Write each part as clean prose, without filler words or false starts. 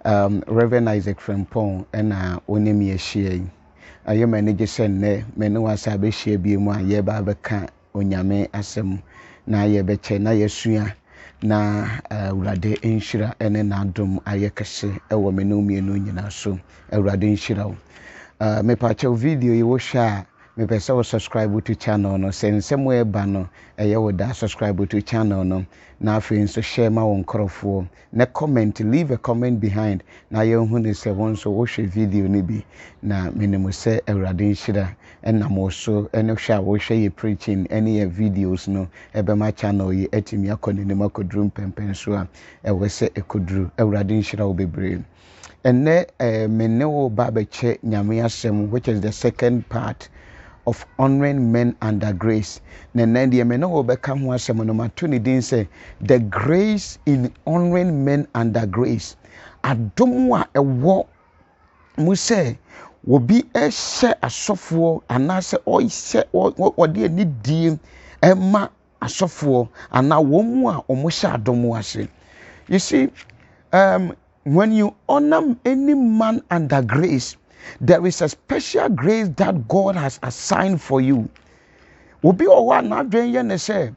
Reverend Isaac Frimpong and Onemi Eshie. I am a nigger ne, Menuasa Beshie be moi, ye babaka, Onyame Asem, na ye beche, na yesuya, na Rade Inshira, and an adum ayekase, a woman no me no so, a Rade Inshira. Me pacho video you will share. Me pesa subscribe to channel no send somewhere bano would subscribe to channel no na afi so share ma won krofo na comment, leave a comment behind na ye hu ne se won so wo hwe video ni bi na minimo se Awurade nhira na mo so ene hwe a wo hwe ye preaching any videos no ebe ma channel yi atimi akone ne makodrum pempen so a we se ekodru Awurade nhira wo bebre ene menne wo ba be che nyame asem, which is the second part of honoring men under grace. Nenandi emeno obeka ho asem no matuni din say the grace in honoring men under grace. Adom a ewo mu say obi ehye asofo anase oyhye ode ani die ema asofo ana womu a omuhye adom ase. You see, when you honor any man under grace, there is a special grace that God has assigned for you. Obi owa na adwen ne say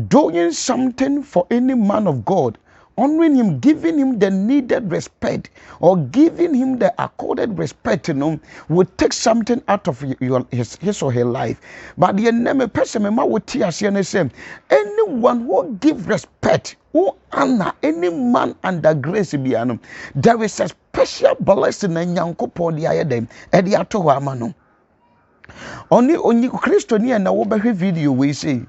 doing something for any man of God, honoring him, giving him the needed respect or giving him the accorded respect, will take something out of his or her life. But the name person me ma woti ase ne say anyone who give respect, who honor any man under grace biano, there is a special blessing and Yankopon the ayedem e di ato ho ama no. Only Christo ni na wo behwe video we say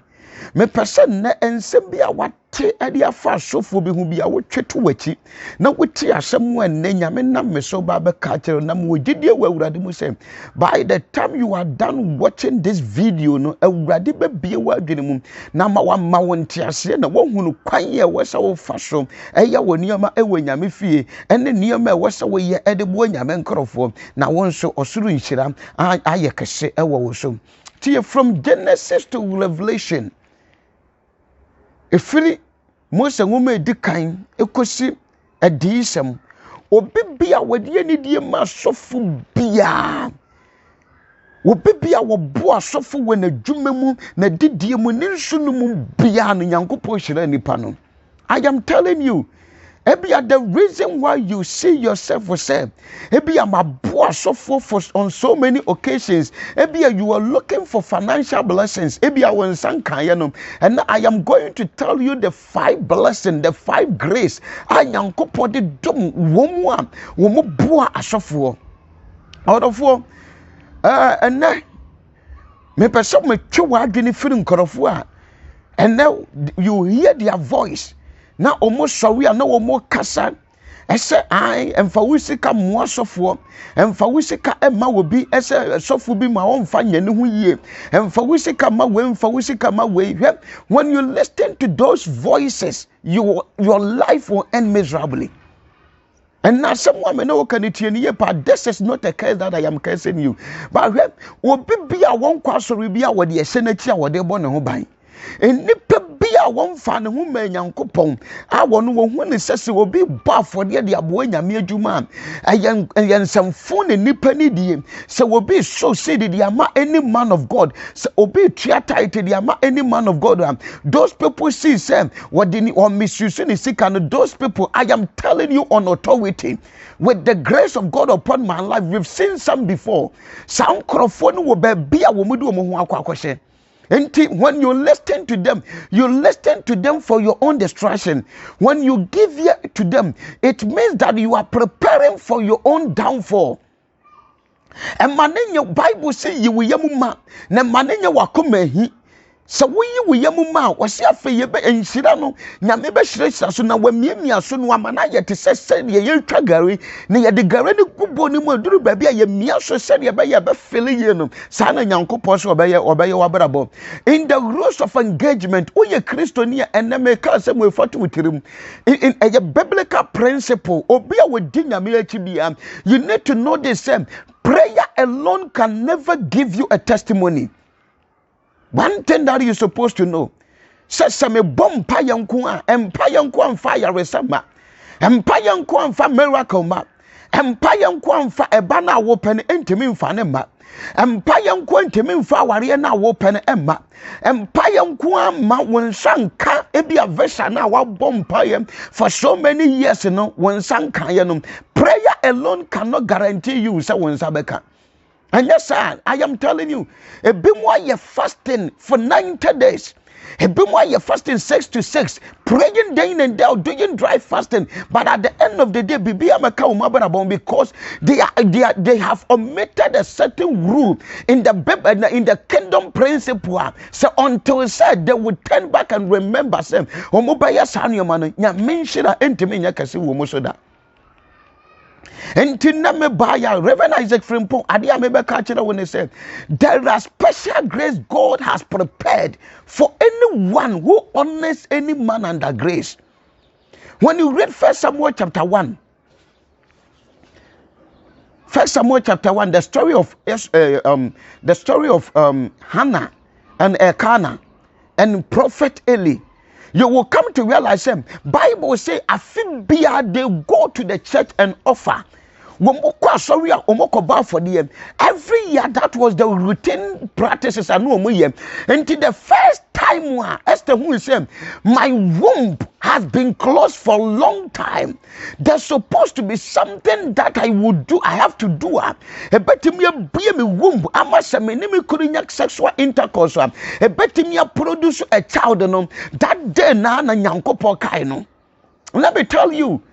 me person na ensem bia wate ade afa sofo bi hu bia wo tweto wachi na woti asem wan na nyame na me so ba be ka kire na mo gidie wa Awurade mu say by the time you are done watching this video no Awurade be bie wa adwene mu na ma wa ma won tiase na wo hunu kwan ye wo sa wo fa so eya wo nioma e wo nyame fie ene nioma e wo sa wo ye ede bo nyame nkrofo na won so osuru nhira aye kese e wo so tie from Genesis to Revelation. Efiri Mose nwoma edikan ekosi adisem obi bia wadi ani die ma sofo bia obi bia wo bo asofo we na dwuma mu na didie mu ne nsu no mu bia no Nyankopɔn hira nipa no. I am telling you, ebia the reason why you see yourself for say ebia maboa sofo for on so many occasions, ebia you are looking for financial blessings, ebia won sankan no, and I am going to tell you the 5 blessings, the 5 grace Nyankopɔn de dom womu a womu boa asofo odofo and me person me twe wadwene firi nkorofo a and now you hear their voice. Na almost sorry na omo kasa ese ai emfa wusika mo asofo emfa wusika ema wobi ese sofo bi ma onfa nyane hu yie emfa wusika ma we emfa wusika ma we. When you listen to those voices, your life will end miserably. And now someone may know can it ye but this is not a case that I am cursing you, but obi bia won kwasori bia wo de esenachi a wo de bo ne ho ban enipa bia won fa ne ho ma Nyankopɔn a wono wo hu ne sese obi ba afode de abo nyame adwuma ayen semfo ne nipa ni die se obi so say de ama any man of God, se obi tua title de ama any man of God, those people see say what they or misuse ni sika no. Those people, I am telling you on authority with the grace of God upon my life, we've seen some before. Some crofone wo be bia wo mudu mo ho akwakɔhye. And when you listen to them, you listen to them for your own destruction. When you give ear to them, it means that you are preparing for your own downfall. And manenya Bible say you will yamuma na manenya wakomehi. So we yamuma wasi afe ye be enhyira no nyame be hyirehira so na wamiamia so no amana ye te sese ye yetwa gari na ye de gari ne gubo ne mu aduru ba bia ye mia so se ye be fele ye no sa na Nyankopɔn so obeye wabrabo. In the rules of engagement, we Christonia eneme ka se mu efatu wutirim in a biblical principle obi a wodi nyame achi bia, you need to know this same. Prayer alone can never give you a testimony. One thing that you're supposed to know, says some bomb payanku and payanku and fire resama. Empire nko amfa miracle ma. Empire nko amfa eba na wo pɛ no ntimi mfa ne ma. Empire nko ntimi mfa aware na wo pɛ no emma. Empire nko ama won sanka ebi avesa na wa bɔ empire for so many years no won sanka ye no. Prayer alone cannot guarantee you say won sabeka. And yes sir, I am telling you, a bit more you fasting for 90 days. A bit more you fasting 6 to 6, praying day in and day out, doing dry fasting. But at the end of the day, because they have omitted a certain rule in the kingdom principle. So until said they would turn back and remember them. Reverend Isaac Frimpo, when he said, there are special grace God has prepared for anyone who honors any man under grace. When you read 1 Samuel chapter 1, 1 Samuel chapter 1, the story of Hannah and Elkanah and Prophet Eli, you will come to realize them. Bible say, they go to the church and offer. Every year that was the routine practices. Until the first time Esther who said, my womb has been closed for a long time. There's supposed to be something that I would do. I have to do. Womb. Sexual intercourse. Produce a child. That day let me tell you.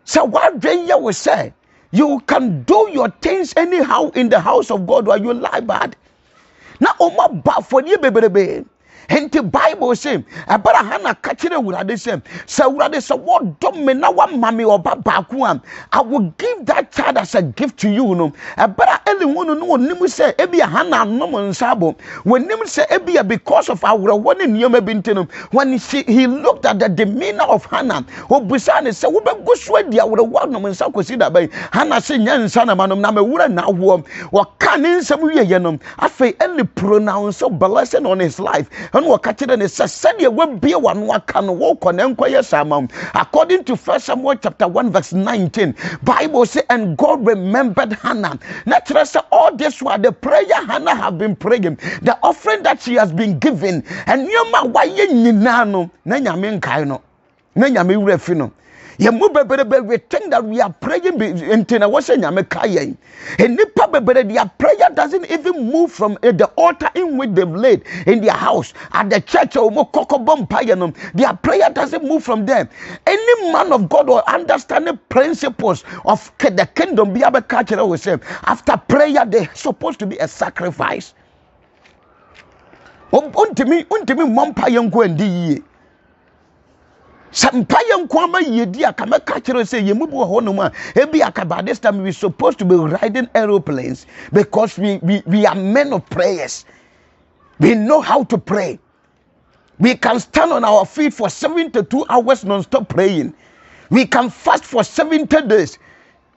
So what they will say, you can do your things anyhow in the house of God while you lie bad. Now, bad for you, baby. And the Bible says, Abraham kachire urade say, urade say what do me na wa mami oba bakuam. I will give that child as a gift to you. No, Abara eli wonu no nimu say ebi Hannah no nsabo. When nimu say ebi because of our one in yome bintino. When he looked at the demeanor of Hannah, obusane say we be go so dia we one no nsa kosi da bai. Hannah say nyansa na manom na me wura na wo. Wa kan nsam wiye yenom. Afei eli pronounce blessing on his life. According to 1 Samuel chapter 1 verse 19, Bible says, and God remembered Hannah. Naturally, all this while the prayer Hannah have been praying, the offering that she has been given, and you ma why ye nyinano na nyame nkai no na nyame wurafi no. We think that we are praying until their prayer doesn't even move from the altar in which they've laid in their house at the church. Their prayer doesn't move from them. Any man of God or understanding principles of the kingdom, after prayer, they're supposed to be a sacrifice. Sampayan kwama yedi akama kachiro say yemubu honoma ebi akaba this time we supposed to be riding aeroplanes because we are men of prayers. We know how to pray. We can stand on our feet for 72 hours non-stop praying. We can fast for 70 days.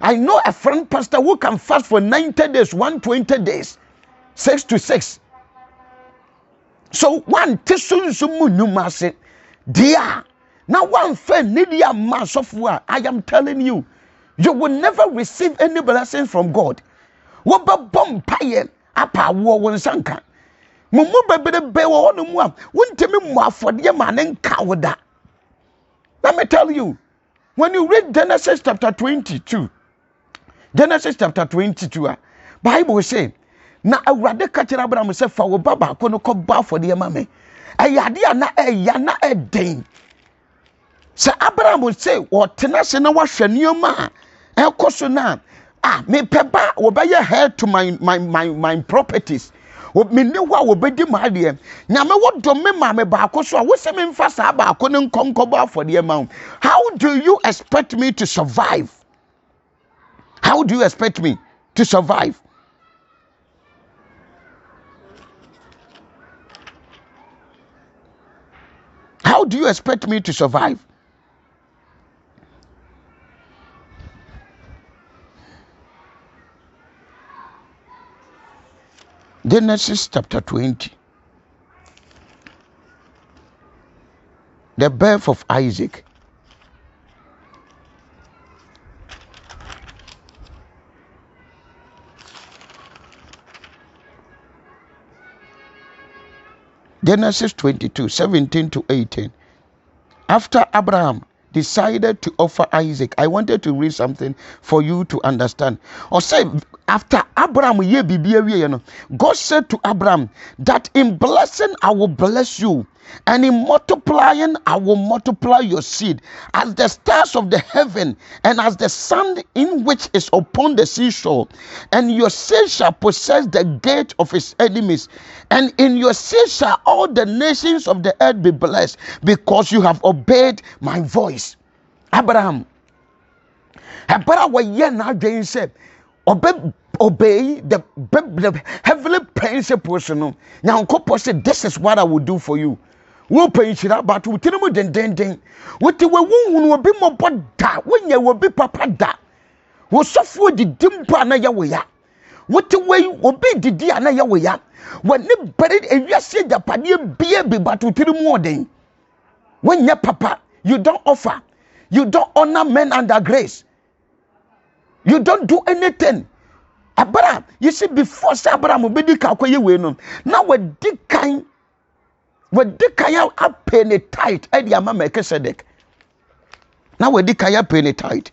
I know a friend pastor who can fast for 90 days, 120 days, 6 to 6. So one tisun sumu numase dia. Now, one friend, Nidia mass of war, I am telling you, you will never receive any blessing from God. What about Bompaye? Apa war one sanka. Mumu bebe bewa on one, wouldn't tell me more for the man and coward. Let me tell you, when you read Genesis chapter 22, Bible say, na awurade ka kire Abraham say fa wo baba ko no ko ba for the mame. Ayade na na den. Sir Abraham would say, what tenase na wahwe nioma ekoso na me peba wo be ye heir to my properties. Me ne wa wo be di maade nyame wo do me ma me ba ko so a wo se me mfa sa ba ko ne nkonkobo afode ma. How do you expect me to survive? How do you expect me to survive? How do you expect me to survive? Genesis chapter 20. The birth of Isaac. Genesis 22, 17 to 18. After Abraham decided to offer Isaac, I wanted to read something for you to understand. Or say, after Abraham, God said to Abraham that in blessing I will bless you, and in multiplying I will multiply your seed as the stars of the heaven and as the sand in which is upon the seashore. And your seed shall possess the gate of his enemies, and in your seed shall all the nations of the earth be blessed, because you have obeyed my voice. Abraham, obey the heavenly principles. Now, said, this is what I will do for you. Wo penchira but wo tinu dendenden wo te wo hu obi mobo da wo nya wo bi papa da wo sofo didim pa na ya wo ya wo te we obi didi ana ya wo ya wo ne bere ewiase japade bia bi but wo tinu mu oden wo nya papa. You don't offer, you don't honor men under grace, you don't do anything. Abraham, you see, before Abraham obedi ka koye we no na we di kan Wadikaya apene tight edi ama Melchizedek. Now wadikaya pene tight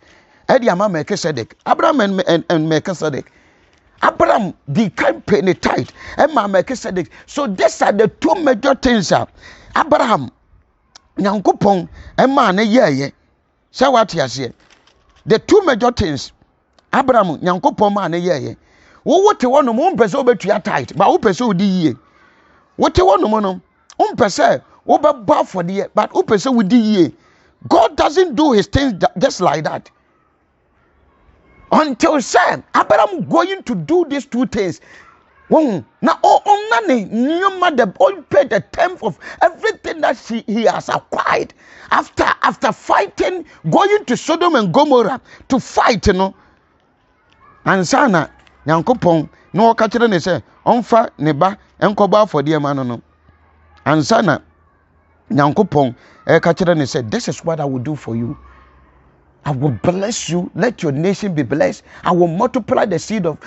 edi ama Melchizedek. Abraham and Melchizedek. Abraham the kind pene tight ema Melchizedek. So these are the two major things. Abraham nyankopon ema ne yeye. Say what you say. The two major things. Abraham nyankopon ma ne yeye. Wo wote wono mo mpese obetua tight, ba wo pese odi yie. Wote wono mo no umpese obeba for the but upese with the God doesn't do his things just like that. Until say Abraham going to do these two things. Now all pay the tenth of everything that he has acquired after fighting, going to Sodom and Gomorrah to fight, and sana nyankopon no okachire ne say onfa ne ba enkoba for the man no. And sana nyankopon kachira ne said, this is what I will do for you. I will bless you. Let your nation be blessed. I will multiply the seed of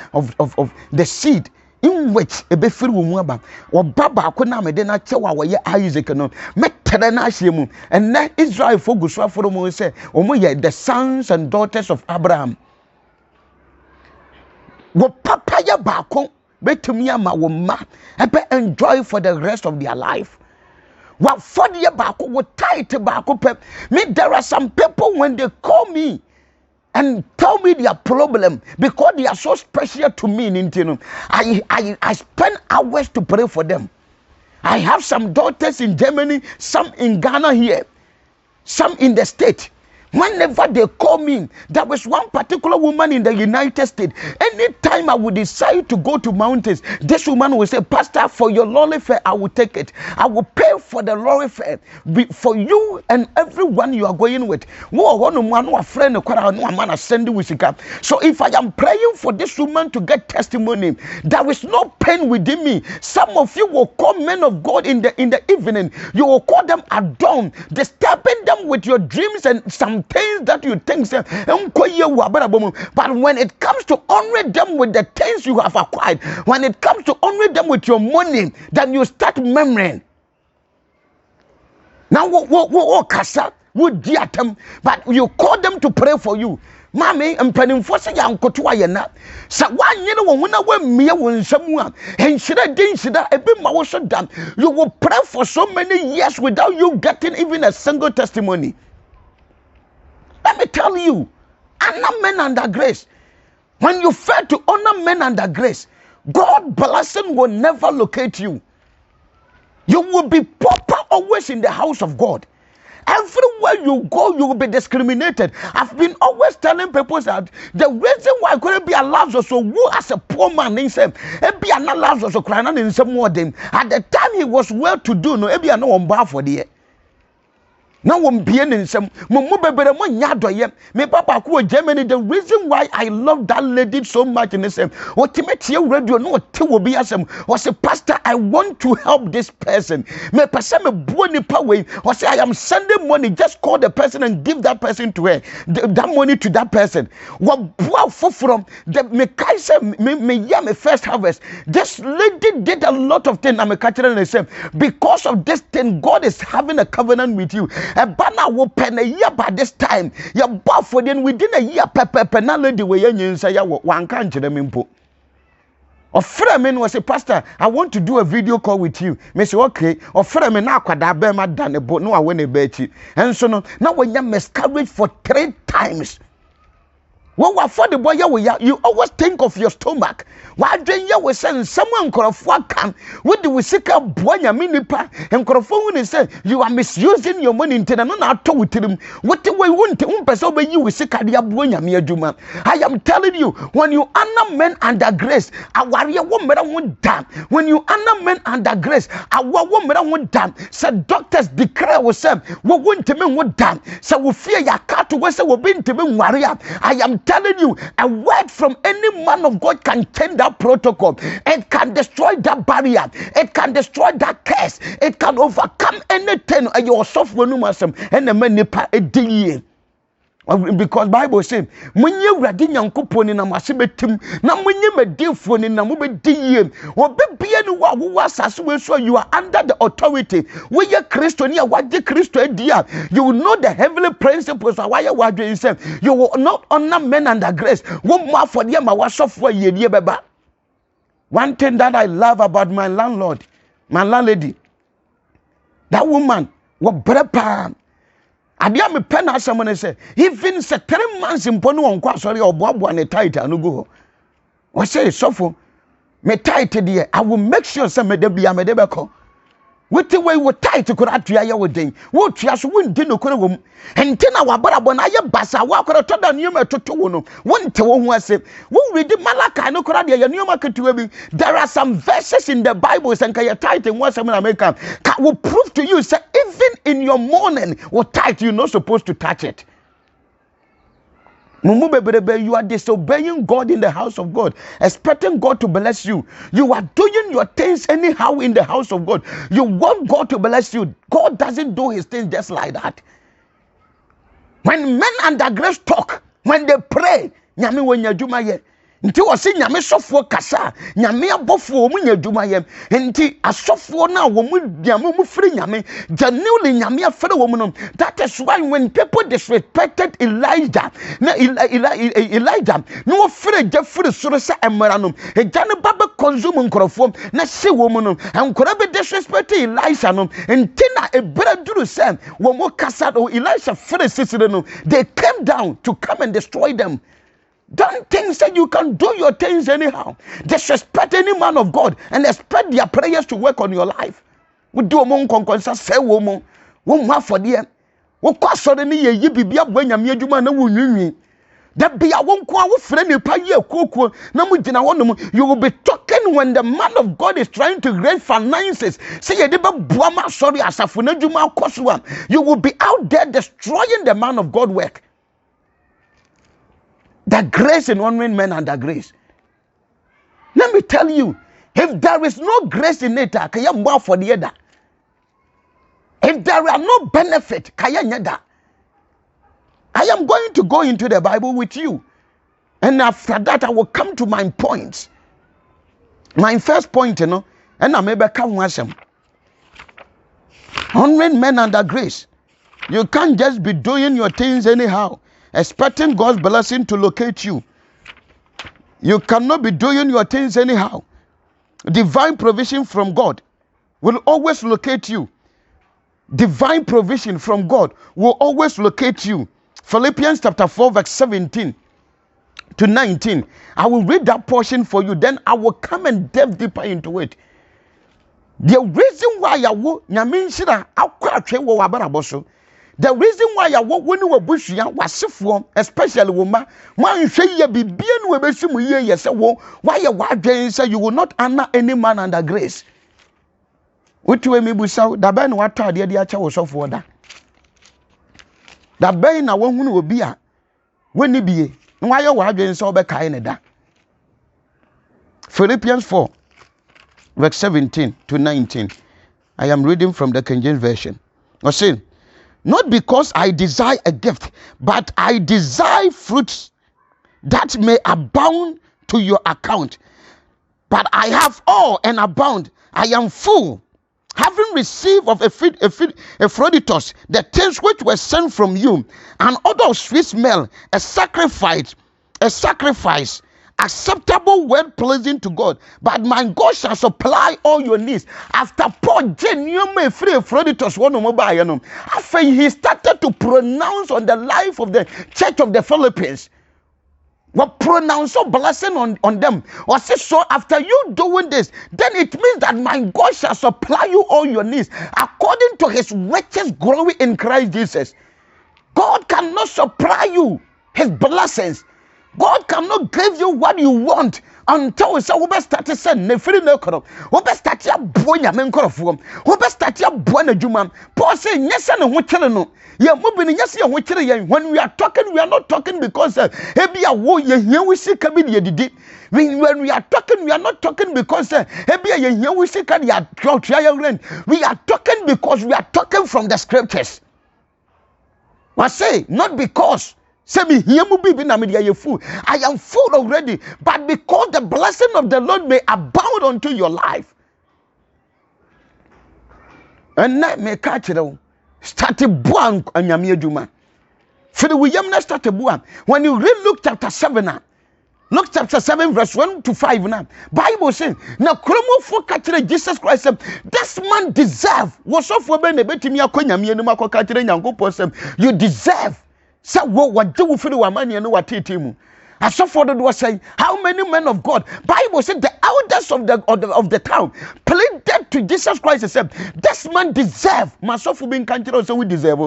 the seed in which ebefiri wo mu aba. Obaba ko na me de na chewa wo ye Isaac no. Metere na ahyemu. And na Israel for gusua for mo say, omo ye the sons and daughters of Abraham. Wo papa ya baako betumi ama wo ma ebe enjoy for the rest of their life. What for the baako wo tight baako pep. Me there are some people when they call me and tell me their problem because they are so special to me in I spend hours to pray for them. I have some daughters in Germany, some in Ghana here, some in the state. Whenever they call me, there was one particular woman in the United States. Anytime I would decide to go to mountains, this woman will say, Pastor, for your lorry fare, I will take it. I will pay for the lorry fare for you and everyone you are going with. So if I am praying for this woman to get testimony, there is no pain within me. Some of you will call men of God in the evening. You will call them at dawn, disturbing them with your dreams and some things that you think say, but when it comes to honoring them with the things you have acquired, when it comes to honoring them with your money, then you start murmuring. Now but you call them to pray for you. Mami mpanimfo se ya nkoto ayena sa wanyene wo hona wa mie wo nsam a enhyira din hyira ebe ma wo so dam. You will pray for so many years without you getting even a single testimony. Let me tell you, honor men under grace. When you fail to honor men under grace, God blessing will never locate you. You will be proper always in the house of God. Everywhere you go, you will be discriminated. I've been always telling people that the reason why I couldn't be allowed so who as a poor man in some be an allowed so crying in some more them. At the time he was well to do, no, be no on bar for the Now one being in some better one yadoye. Me papa ko Germany. The reason why I love that lady so much in the same ultimate radio no te will be asem was a pastor. I want to help this person. Me person me boni power or say I am sending money. Just call the person and give that person to her. That money to that person. What from the me kaisa me first harvest. This lady did a lot of things. I'm catching the same because of this thing. God is having a covenant with you. A banner will pen a year by this time. You're buff for then within a year, penalty way you say, one can't them impo. Or Freeman was a pastor. I want to do a video call with you. Miss okay. Or Freeman now could have been done a boat. No, I win a bet you. And so now when you miscarriage for 3 times. Well, for the boy, you always think of your stomach. Why do you send someone come? What do we seek a boy, minipa, and Corofone say you are misusing your money into another told him. What do we want to person when you will seek a diabuana, mere Juma? I am telling you, when you honor men under grace, a warrior woman won't damn. When you honor men under grace, a woman won't damn. Said doctors declare was them, what won't to men would damn. So we fear your car to West will be to be warrior. I am telling you, a word from any man of God can change that protocol. It can destroy that barrier. It can destroy that curse. It can overcome anything. Your software and the manipa a day. Because Bible says, when you ready Yankupon in a massibetim, now when you made deal phone in a movie, or be anyone who was as well, so you are under the authority. When you're Christian, what the Christian dear, you will know the heavenly principles of why you are doing yourself. You will not honor men under grace. One more for them, I was software ye baba. One thing that I love about my landlord, my landlady, that woman was better. Adia me pen someone say even 3 months in ponu on kwa sorry oboabo na tight anugo o say sofo me tight there I will make sure say me de bia me de beko with the way we tight could atua ya wodin wo tua so wondi no kore wom enti na wabarabo na ye basa wa kore to da nyuma toto wo no wonte wo hu ase wo read Malachi no kore de ya nyuma ketua bi. There are some verses in the Bible say ka ye tight in what some American will prove to you say even in your morning wo tight you not supposed to touch it. You are disobeying God in the house of God, expecting God to bless you. You are doing your things anyhow in the house of God. You want God to bless you. God doesn't do his things just like that. When men under grace talk, when they pray, nyame wanya juma ye. Nti wose nyame sofo kasa, nyame abofo mu nya juma ye. Nti asofo na wo mu nyame mu firi nyame, genuinely nyame afere wo mu no. That is why when people disrespected Elijah, na Elijah, no fere je fere soro sa emara no. E jane baba consume nkrofo na hye wo mu no. Enkora be disrespect Elisha no. Nti na ebra duru sem wo mu kasa o Elisha fere sisire no. They came down to come and destroy them. Don't think that you can do your things anyhow. Disrespect any man of God and expect their prayers to work on your life. We do among conquerors, say woman, one more for them. What cost suddenly ye be up when you man who that be a one quo friend you pay your cocoa. You will be talking when the man of God is trying to raise finances. Say you never buama sorry as a funajuma koswa. You will be out there destroying the man of God work. The grace in honoring men under grace. Let me tell you, if there is no grace in it, kaya more for the other. If there are no benefit, kaya nyada. I am going to go into the Bible with you. And after that, I will come to my points. My first point, and I may become one. Honoring men under grace. You can't just be doing your things anyhow, expecting God's blessing to locate you. You cannot be doing your things anyhow. Divine provision from God will always locate you. Divine provision from God will always locate you. Philippians chapter 4 verse 17 to 19. I will read that portion for you. Then I will come and delve deeper into it. The reason why I will the reason why I walk when you were bushia was for, especially woman, one say ye be bien webesum ye yes, why your wife say you will not honor any man under grace. What you me busa, the ben what the other was of water. da bɛn na wahunu obi a wani bie na wayɛ wadwen sɛ wobɛkae ne da. Philippians 4 verse 17 to 19. I am reading from the King James Version. I say, not because I desire a gift, but I desire fruits that may abound to your account. But I have all and abound. I am full, having received of Epaphroditus the things which were sent from you, an odor of sweet smell, a sacrifice, acceptable, well pleasing to God. But my God shall supply all your needs. After Paul genuinely free Epaphroditus one mobile, after he started to pronounce on the life of the church of the Philippines. What pronounce a blessing on them. Or say, so after you doing this, then it means that my God shall supply you all your needs according to his riches glory in Christ Jesus. God cannot supply you his blessings. God cannot give you what you want until we say we best start to send ne free no koro. We best start ya boy nyame nkorofo. We best start ya boy na dwuma. Paul say nyesa ne ho kyere no. Ye mo bi ne nyesa ye ho kyere ye. When we are talking, we are not talking because ebi a wo ye hia we sika bi de didi. When we are talking, we are not talking because ebi a ye hia we sika de atwa ya rent. We are talking because we are talking from the scriptures. I say not because I am full already, but because the blessing of the Lord may abound unto your life. And that may catch it all. Start a buang and Yamia Juma. For the William start a buang. When you read Luke chapter 7, Luke chapter 7, verse 1 to 5 now. Bible says, now Kromo for catching Jesus Christ, this man deserve. Was off for Benebetimi Akoyami and Mako catching Yango Possum. You deserve. So what do we feel our money and what team? I saw for the was saying, how many men of God? Bible said the elders of the town pleaded to Jesus Christ and said, this man deserve. Myself for being country also we deserve.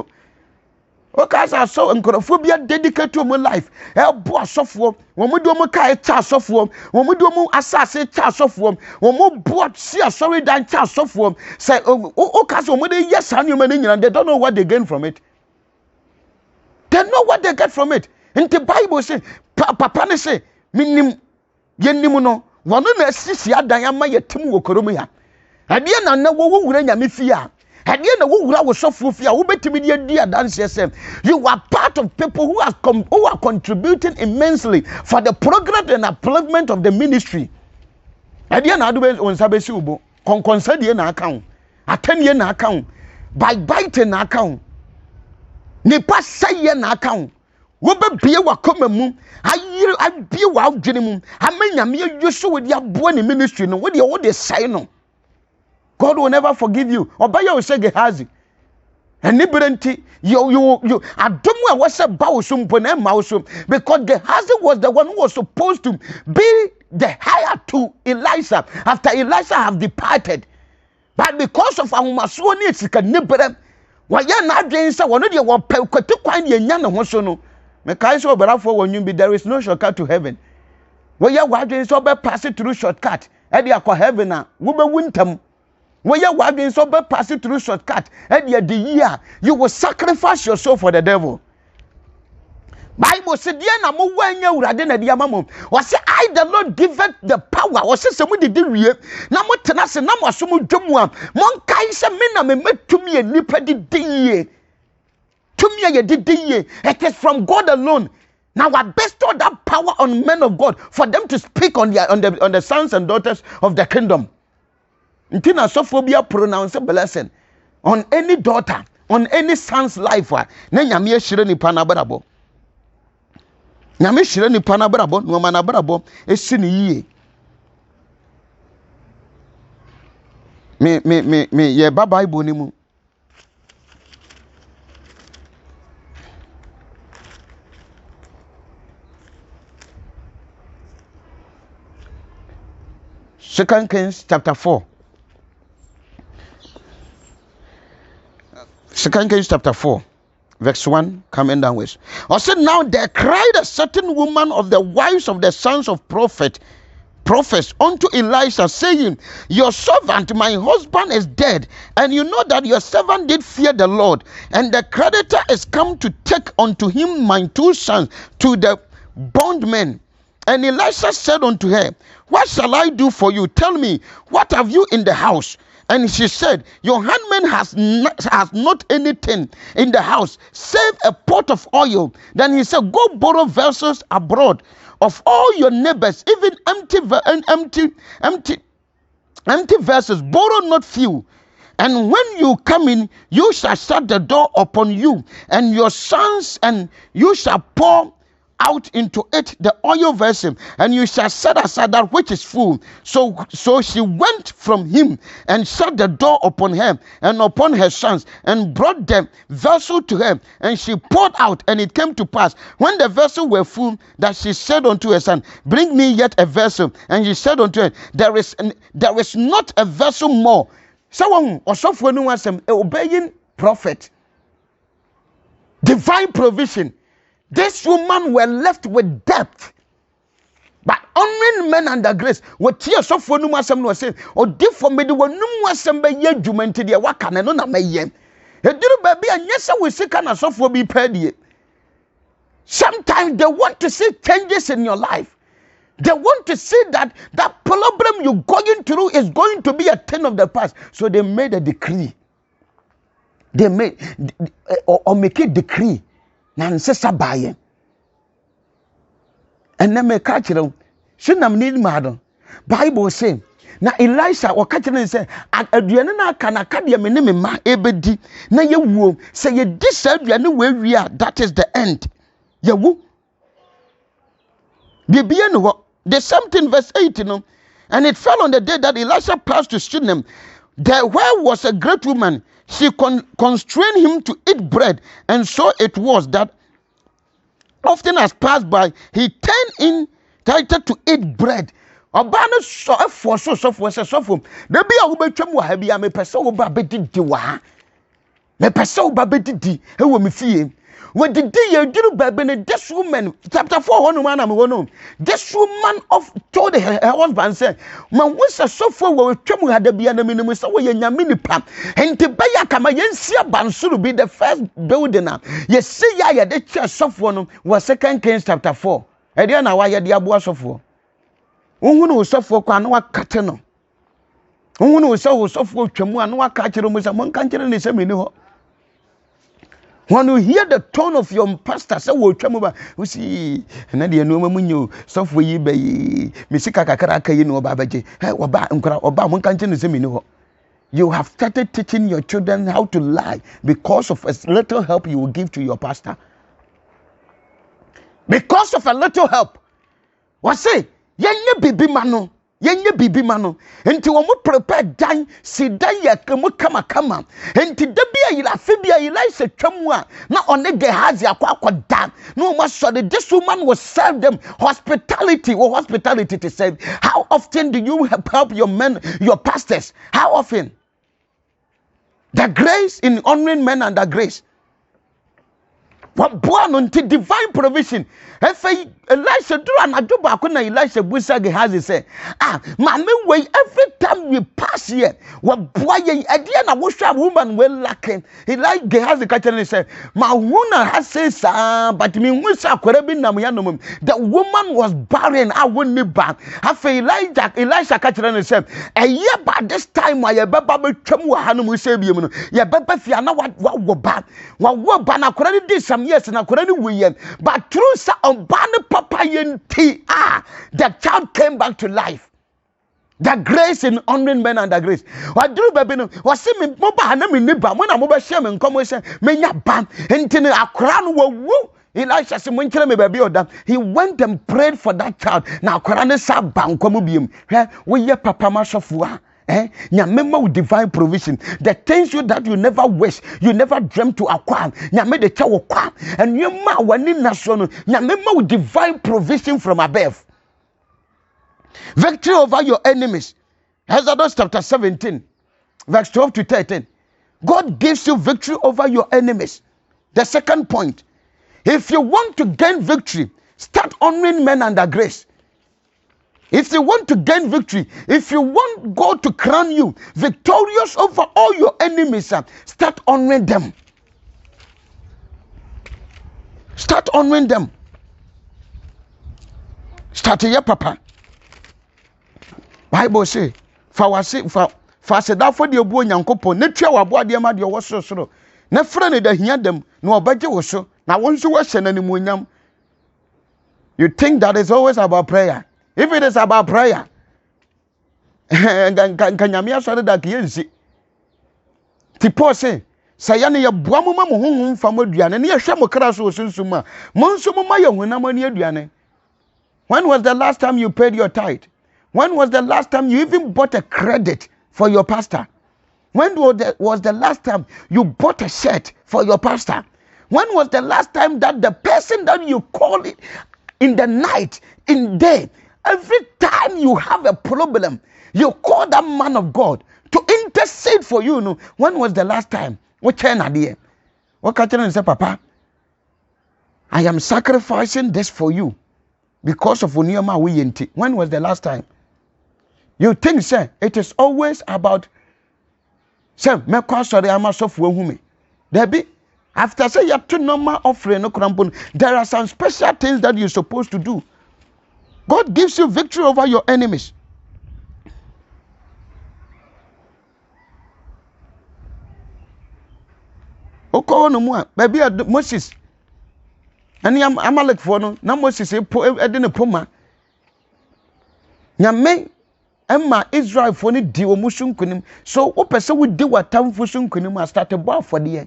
Okay, I saw encophobia dedicated to my life. Help boss software. When we do my car child software, when we do my assassin child software, when we bought see a sorry dan child software. Say, okay, so when they yes, and you and they don't know what they gain from it. They know what they get from it. And the Bible says, Papa ne say, minim yenimuno, one na sisi adayama yetimu wokoromuya. Adia na wo wura nyame fia. Adia na wo wura wo sofo fia. Wo betimi dia dance yourself. You are part of people who are contributing immensely for the progress and upliftment of the ministry. Adia na adu on sabesi ubo. Konkonsadie na account. Atenie na account. Bite na account. Nipa say na account. Wo be bie wa koma mu. Ayi bie wa adwene mu. Amanya me yusu we dia bo ni ministry no. Wo de say no. God will never forgive you. Obaya will say Gehazi. And Nibrenti, you adomu a was a bawsum pone mausum because Gehazi was the one who was supposed to be the heir to Elisha after Elisha have departed. But because of Ahumasoni, it's a Nibrem. Why ya na adwen say wono de wo pe kwatu kwan de nya ne ho so no me kai so oberafo wonyu bi there is no shortcut to heaven. Why ya wadwen so be pass it through shortcut e de akọ heaven a wo be wuntam. Why ya wadwen so be pass it through shortcut e de the year you will sacrifice your soul for the devil. Bible said dia na mo wanya urade na dia mamom. O say I the Lord giveth the power. O say se mo didi wie na mo tena se na mo aso mo dwom a mon kai se me na me metumi enipa didi. Tumi ye didi. It is from God alone. Now I bestow that power on men of God for them to speak on the sons and daughters of the kingdom. Ntina sophobia pronounce a blessing on any daughter, on any son's life. Na nyame ehire nipa na brabo. Nyame hire nipa na brabo, no ma na brabo esi ne yie. Me ye ba Bible ni mu. Second Kings chapter 4. Second Kings chapter 4. Verse 1 coming downwards. I said, now there cried a certain woman of the wives of the sons of prophet prophets unto Elisha, saying, your servant, my husband, is dead, and you know that your servant did fear the Lord, and the creditor is come to take unto him my 2 sons to the bondmen. And Elisha said unto her, what shall I do for you? Tell me, what have you in the house? And she said, your handmaid has not anything in the house save a pot of oil. Then he said, go borrow vessels abroad of all your neighbors, even empty vessels, borrow not few. And when you come in, you shall shut the door upon you and your sons, and you shall pour out into it the oil vessel, and you shall set aside that which is full. So she went from him and shut the door upon her and upon her sons, and brought the vessel to her, and she poured out. And it came to pass, when the vessel were full, that she said unto her son, bring me yet a vessel. And he said unto her, there is not a vessel more. So obeying prophet, divine provision. This woman were left with debt. But honoring men under grace, what tears of one was saying, or did for me the one no more some be ye jument to the wakan and on a may. A little baby, and yes, I will see can a soft will be paid. Sometimes they want to see changes in your life. They want to see that problem you're going through is going to be a thing of the past. So they made a decree. They made or make a decree. Nansesa baye and then me catch them. Shinam need madam. Bible say na Elisha or catch them say aduane na kanaka de me ne me ma ebedi na ye wuo say ye dis aduane we wia, that is the end. Ye wu bibie no the same thing verse 8 and it fell on the day that Elisha passed to Shunem. There where was a great woman, she constrained him to eat bread, and so it was that often as passed by, he turned in tighted to eat bread. Obana so for there be a ubetwam wa ha bia me pese wo ba bedidi wa me pese wo ba bedidi e wo me fie. When the day you do baby, this woman, chapter 4, this woman told her husband, said, man, what's a sofa where Chamu had to be an enemy, so we are mini pump. And to buy a Kamayensia Bansuru be the first building up. Yes, see, ya, the church software was 2 Kings chapter 4. And then I wire the Abua software. Who suffer Kanoa Katano. Who saw software Chamu and no catcher was among country in the same. When you hear the tone of your pastor, say, "Wo twam we see na de no mamunyo software yi be misika kakara aka yi no babaje hey oba nkura oba mon kan chene se mi ni ho." You have started teaching your children how to lie because of a little help you will give to your pastor. Because of a little help. What say? Yenye bibi mano. Yenye bibi mano. Enti wo mo prepare dan si dan ya kama kama. Enti debia ila fibia ila se twam a na one Gehazi akwa no mo so this woman will serve them hospitality to serve. How often do you help your men, your pastors? How often? The grace in honoring men and the grace. What born unto divine provision. If Elisha do an adoba kuna Elisha busa Gehazi say, mame way every time we pass here, what boy Ediana Wusha woman well lacking. He like Gehazi catching say, Mahuna has says, but me Wusha Korebin Namayanum. The woman was barren, I wouldn't be back. Have Elisha catching say, a year by this time, my Baba Chamu Hanum say, ya Baba Fiana what bad. What bana already did some years and I couldn't win, but through some banner papa yenti the child came back to life. The grace in honoring men and the grace. What do baby no? Was see me moba na me niba when I moba share me come say me nya bam enti a crown wo woo. Elisha said, when me baby odam, he went and prayed for that child. Now crown sa bam komu biem. We ye papa ma shofua. Nyamema with divine provision. The things that you never wish, you never dreamt to acquire. Nyame de cha wakwa. And nyama wani nasono. Nyamema with divine provision from above. Victory over your enemies. Exodus chapter 17, verse 12 to 13. God gives you victory over your enemies. The second point. If you want to gain victory, start honoring men under grace. If you want to gain victory, if you want God to crown you victorious over all your enemies, start honoring them. Start honoring them. Start here, Papa. Bible say, for that for the obu nyankopon, ne twa wabo ade ma de wo sorosoro. Na fra ne da hia dem, na obaje wo so. Na won so wo hye na nimuonyam. You think that is always about prayer? If it is about prayer, kanyamia so da kiyensi. Tipo say, sayane ye boa mo ma mo honhom fa mo aduane ne ye hwe mo kra so osunsum a. Mo nso mo ma ye honam ani aduane. When was the last time you paid your tithe? When was the last time you even bought a credit for your pastor? When was the last time you bought a shirt for your pastor? When was the last time that the person that you call it in the night, in day, every time you have a problem, you call that man of God to intercede for you? No. When was the last time? What can I do? What can I say, Papa? I am sacrificing this for you because of Onyema Wiyenti. When was the last time? You think, sir, it is always about, sir, me kwasori amasofu ehume. There be, after say you have to normal offering no krampon, there are some special things that you're supposed to do. God gives you victory over your enemies. Oko no mu a, baby Moses. Ani Amalek for no, na Moses e de poma. Nyame Emma Israel for ni di omusun kunim. So opese we di watam fusun kunim a started bar for the year.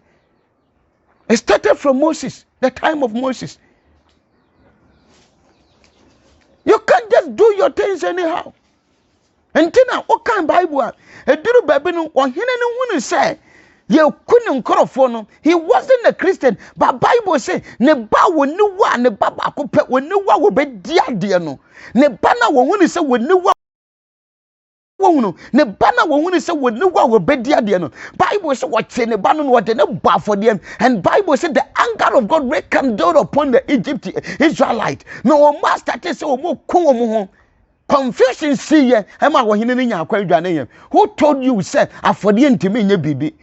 It started from Moses, the time of Moses. You can't just do your things anyhow. And tina what kind Bible? E duru baby no ohene ne hunu say ye kunim korofo no. He wasn't a Christian, but Bible say ne ba woni wa ne ba ba ko pe woni wa wo be dia de no. Ne ba na wo hunu say woni wa ne bana wo say woni wa wo bedia de no. Bible say what ne bana no de ne ba for them. And Bible say the anger of God rekindled upon the Israelite. No master say o mo kun o mo ho. Confusion see ye e ma wo hene ne nya akwa adwane ye. Who told you say afode ntimi nya bibi?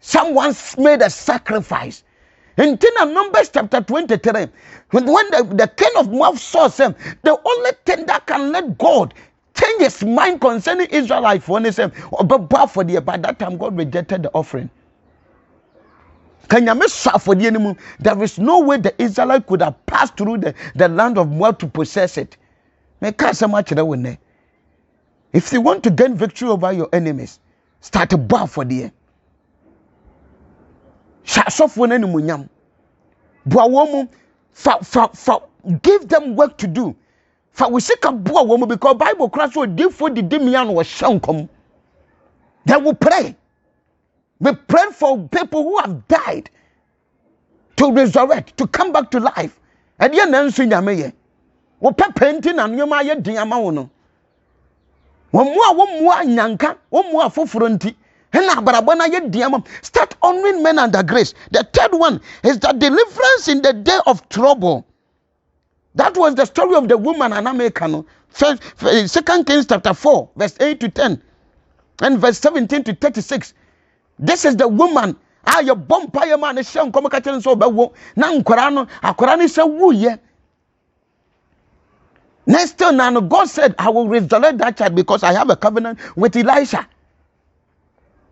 Someone made a sacrifice. In Numbers chapter 23, when the king of Moab saw them, the only thing that can let God change his mind concerning Israelite for him, for the by that time God rejected the offering. There is no way the Israelite could have passed through the land of Moab to possess it. If you want to gain victory over your enemies, start a bar for the give them work to do. We seek a boy woman because Bible class will give for the demian was shankum. They will pray. We pray for people who have died to resurrect, to come back to life. And you know, we pay painting and you may get diamond. One more nyanka, one more for fronti. Start honoring men under grace. The third one is that deliverance in the day of trouble. That was the story of the woman and American. 2 Kings chapter 4, verse 8 to 10, and verse 17 to 36. This is the woman. Your bumpire man is shown. Come catch so bewo. Nan Korano, a Korani say woo ye. Next time, God said, I will resurrect that child because I have a covenant with Elisha.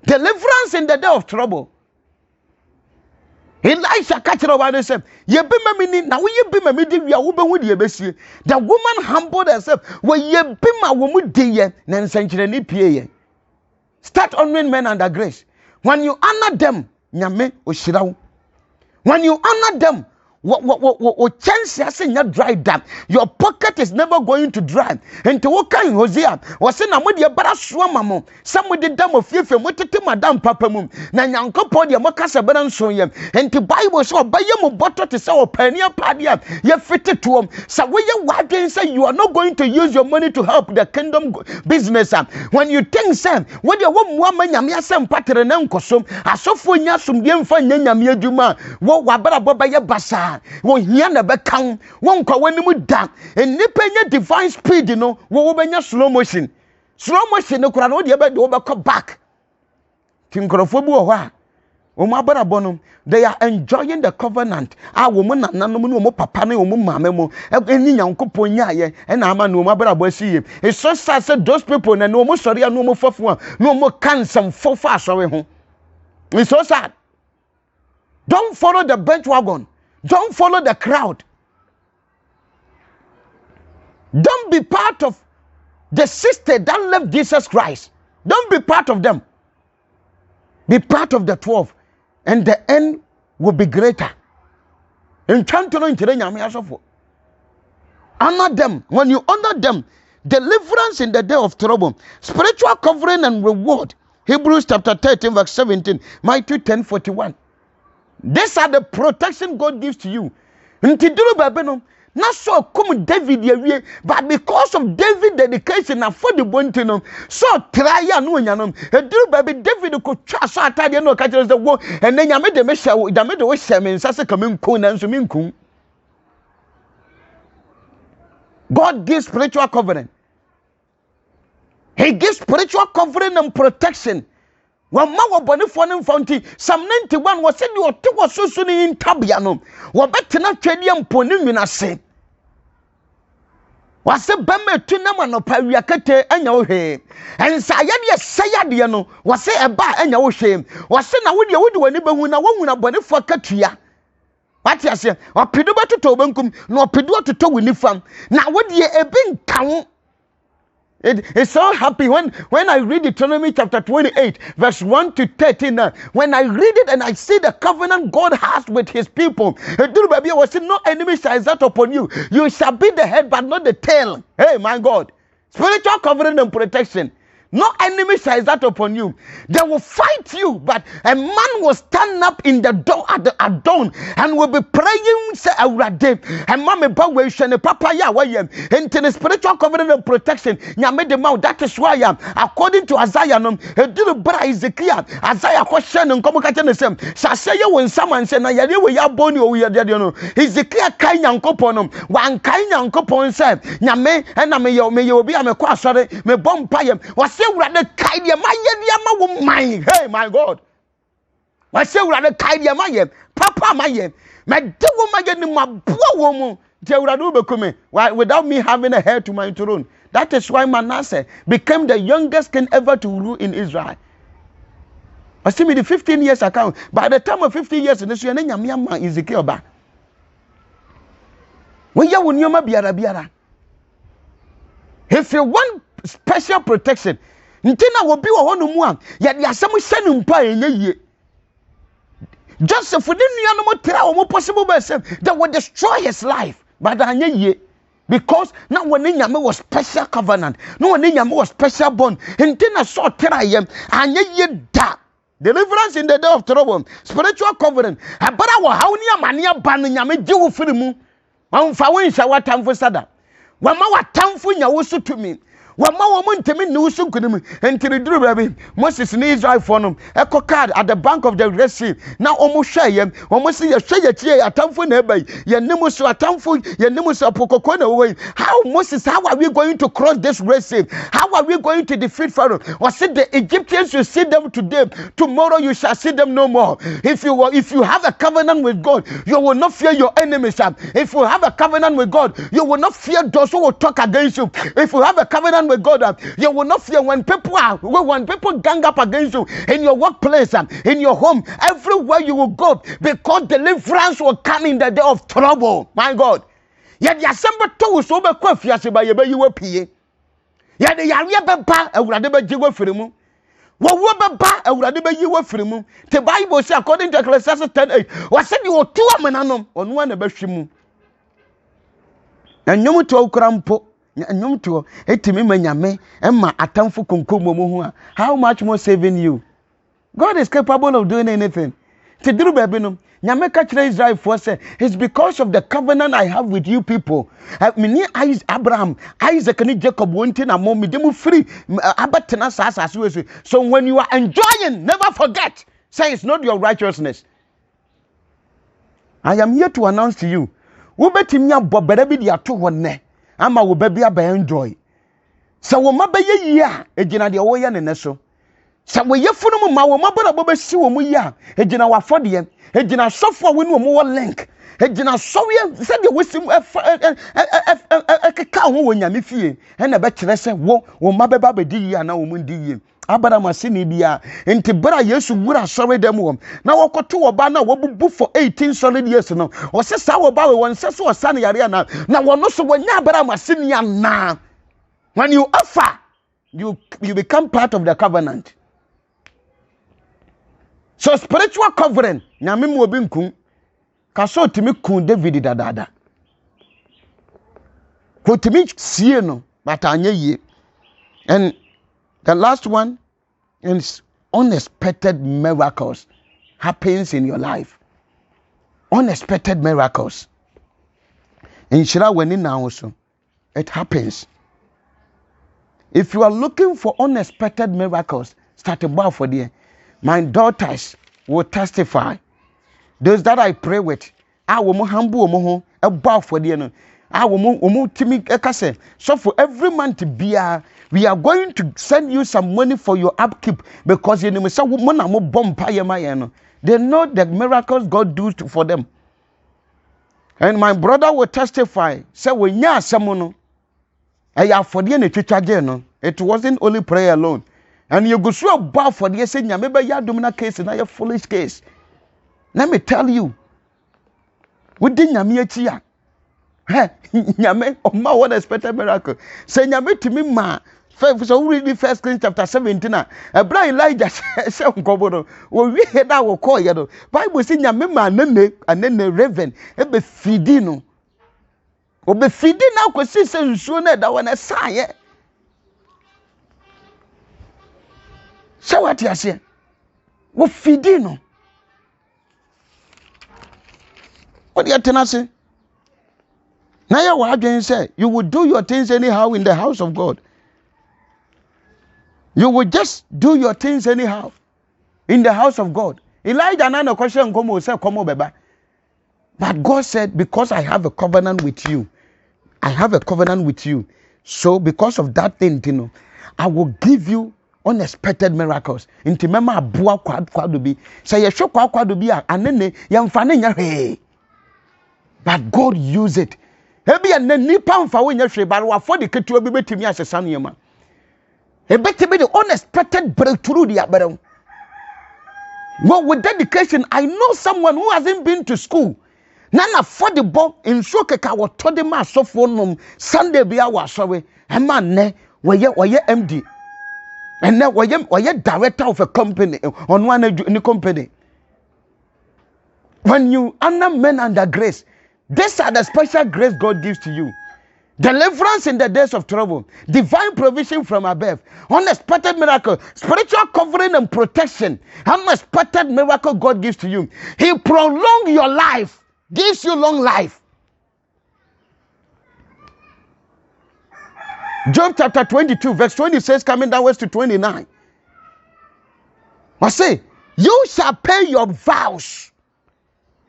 Deliverance in the day of trouble. Elisha catch it over and said, ye be me now ye be me we are with ye besi. The woman humbled herself. Well, ye be my woman dear, then century ni pie. Start honoring men under grace. When you honor them, nyame oshiraw. When you honor them, what chance has in your dry down. Your pocket is never going to dry. And to what kind Hosea was in a media baraswamamo. Some with the dam of fear from what to Madame Papa Mum. Nanyanko podia Mocasa Baran Soyam. And the Bible saw by your bottle to sell a penny a padia. You're fitted to him. So when you walk and say you are not going to use your money to help the kingdom business. When you think, Sam, when you want woman, Yamia Sam Pater and Uncosum, a sophia sum yam fan Yamia Juma, what wabara baba basa. a wo hia na be kan won kwa wanimu da enipa nya divine speed no wo benya slow motion no kura no de be de wo be come back tinkrofo bi wo ho a Omabarabonum, they are enjoying the covenant. Ah, woman, no papa, no mamma, any young couple, and I'm a no mabarabo see. It's so sad that those people, and no more sorry, no more for one, no more cancer for fast sorry home. It's so sad. Don't follow the bench wagon, don't follow the crowd. Don't be part of the sister that left Jesus Christ. Don't be part of them. Be part of the 12. And the end will be greater. Honor them. When you honor them, deliverance in the day of trouble, spiritual covering and reward. Hebrews chapter 13 verse 17, Matthew 10:41. These are the protection God gives to you. Not so come David ye, but because of David dedication and for the bontino, so try ya no yanom. A do baby David could trust Atadia no catches the war, and then you made the measure, the middle was shaman, Sasa coming coon and swimming coon. God gives spiritual covenant. He gives spiritual covering and protection. When Mawa Bonifon Founty, Psalm 91 was said you are two was so soon in Tabiano, or better not Chedium Ponimina say. Was a bemme tunama no pariakate and your hay. And Sayadi Sayadiano was say a bar and your shame. Was sent out your widow and even when a woman of Bonifacatria. What you say, or Piduba to Tobankum, nor Pidua to Towinifam. Now, what ye a big town? It's so happy when I read Deuteronomy chapter 28, verse 1 to 13. When I read it and I see the covenant God has with his people. Baby, was no enemy shall exalt upon you. You shall be the head, but not the tail. Hey, my God. Spiritual covenant and protection. No enemy shall exalt upon you. They will fight you, but a man will stand up in the door at dawn and will be praying. Say, and mommy, papa, ya, into the spiritual covenant and protection. That is why, according to Isaiah, Ezekiel, Isaiah question and come catch the same. Say when someone say, "Na yadi we ya boni o ya dia no." Ezekiel kai nyankopon wan kai nyankopon say, "Nyame na me obi amekwa asore me bom payem." Say urade kai dia maye ma wo man. Hey, my God. Say urade kai dia maye papa maye me de wo maye ni mabua wo mu de urade obekume without me having a heir to my throne. That is why Manasseh became the youngest king ever to rule in Israel. I see me the 15 years account. By the time of 15 years in this year, nyame Ezekiel ba. When you nyoma biara. If you want special protection, ntina will be one no more. Yet ya some shenum pa enye. Joseph didn't know more tell more possible person that would destroy his life. But anye because now when nyame was special covenant, no when nyame was special bond. Ntina so tell yem anye da. Deliverance in the day of trouble, spiritual covenant. Abara wa hawnia mania ban nyame je wo firi mu. Wan fa wen sha watamfo sada. Wa ma watamfo nya wo so tumi. Wama woman temi nusu kunim entiri duru baby Moses ni Israel for no card at the bank of the Red Sea. Now almost share yem almost see share tie atamfo na bai ye nimu so atamfo ye nimu so pokoko na way. How Moses, how are we going to cross this Red Sea? How are we going to defeat Pharaoh? Or said the Egyptians you see them today, tomorrow you shall see them no more. If you have a covenant with God, you will not fear your enemies. If you have a covenant with God, you will not fear those who will talk against you. If you have a covenant with God, you will not fear when people gang up against you in your workplace, in your home, everywhere you will go, because deliverance will come in the day of trouble. My God. Yet the assembly to so be kwafiase ba ye be yiwe pie. Yet the yare beba awurade be jiwe firimu. Wo beba awurade be yiwe firimu. The Bible say according to Ecclesiastes 10:8, was said you two amenanom onu na be hwemu. Anyom to okrampo anyom to etimi manyame emma atamfo konkomo mu ho a, how much more saving you? God is capable of doing anything. Tiduru baby no nyame ka kire Israel for say it's because of the covenant I have with you people. Me Abraham, Isaac and Jacob won't na mom me dem free abatena sasa. So when you are enjoying, never forget, say it's not your righteousness. I am here to announce to you. Wo betimi abɔ bere bi de ato hɔ ne ama wo ba bi aba enjoy. Sa wo ma ba ye yi a egina de wo ye ne so. Sa wo ye funu mu ma wo ma bora bo be si wo mu yi a egina wa fɔde egina sɔfo we no mo wo link. Egina sɔwe se de wosim ka ho wo nyame fie na be kyerɛ sɛ wo ma be ba be di yi a na wo mu di yi. Abara masini bia enti bra Yesu wura sɔre dem wom na wɔkɔto wɔba na wɔbubu for 18 solid years no wɔse sa wɔba we wɔn sɛ so ɔsa ne yare na wɔno so wɔnya abara masini ana. When you offer, you become part of the covenant. So spiritual covering nyame mu obi nkun ka so timi kun David dadada ko timi sie no but anya yie. And the last one is unexpected miracles happens in your life. Unexpected miracles. In Shira when now so it happens. If you are looking for unexpected miracles, start a bar for there. My daughters will testify. Those that I pray with, I will humble a bar for there. I will timi ekase. So for every month we are going to send you some money for your upkeep because you know they know the miracles God does for them. And my brother will testify. Say when ya samono, it wasn't only prayer alone. And you go through a bar for the saying maybe ya domina case and a foolish case. Let me tell you, we didn't yamia. Nyame oma what expected miracle. Say nyame to me ma. So read the 1 Kings chapter 17. Bra Elijah say nkobo no. We hear that we call you. Bible say nyame ma nene raven e be feedi no. O be feedi na kwesi se nsuo na da wona saye. Say what you say. We feedi no. What you tell us? Now you will say you will do your things anyhow in the house of God. You will just do your things anyhow in the house of God. Elijah na question come say come beba. But God said, because I have a covenant with you, I have a covenant with you. So because of that thing, you know, I will give you unexpected miracles. Inti mema abua kwado bi. Say ye show kwado bi a anene yamfa ne nya hwe. But God use it. Ebi ya nipa mfa wo nya hwe bare wa for the ketu obi betimi asesa no yema. E betimi the unexpected breakthrough the abere. Well, with dedication, I know someone who hasn't been to school. Nana for the ball in Shokeka was told the mass of one Sunday be our sorry. A man ne were MD. And now were you director of a company on one in the company. When you honor men under grace, these are the special grace God gives to you. Deliverance in the days of trouble, divine provision from above, unexpected miracle, spiritual covering and protection, unexpected miracle God gives to you. He prolongs your life, gives you long life. Job chapter 22, verse 20 says, coming downwards to 29. I say, you shall pay your vows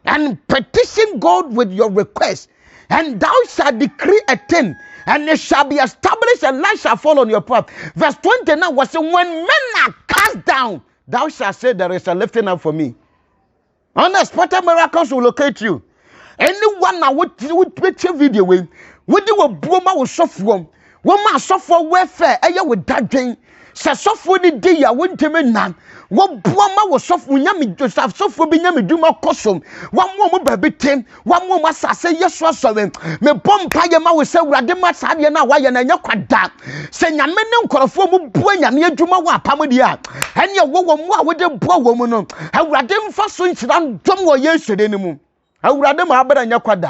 and petition God with your request. And thou shalt decree a thing, and it shall be established, and light shall fall on your path. Verse 29 was saying, when men are cast down, thou shalt say, there is a lifting up for me. Unexpected miracles will locate you. Anyone now would your video with you a broma will suffer one man suffer welfare, and you with that drain. Say suffer the day I wouldn't even none. What broma will suffer when you just have suffer being you do my custom. One more baby team, one more must say yes, was so me bomb payama will say Radima Sadia, why and your quad. Say Yamen Coroform, Buena near Juma Pamadia, and your woman with a poor woman. How Radim fast swings down Tomo yesterday anymore. How Radim Abba and your quad.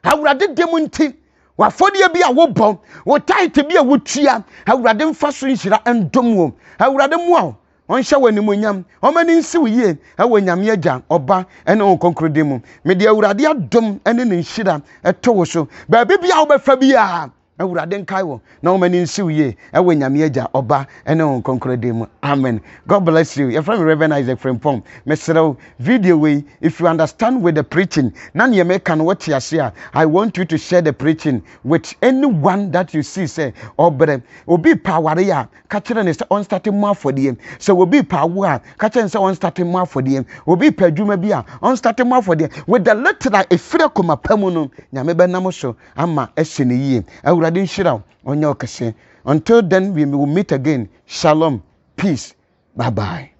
How Radim Demunti. What for you be a whoop? What time to be a wood tree? How Radim fast swings and Domo. How Radim wow. On show when you munyam, how many see ye, how when Yamia Oba, and on concredimu. Media Uradia dum and in Shida, a toso. Baby, I'll be Fabia. awurade nkae wo na wo mani nsiw ye ewe nyame agya oba ene won konkrode mu amen. God bless you. Your friend Reverend Isaac Frimpong mesrew video we if you understand with the preaching na ye make can what you share. I want you to share the preaching with anyone that you see say obre obi power ya ka kire ne on starting more for them so obi power ka kire say on starting more for them obi padwuma bi a on starting more for them with the letter efire koma pamu no nyame benam so ama ehye ne yie awurade nhira onye okese. Until then we will meet again. Shalom, peace, bye bye.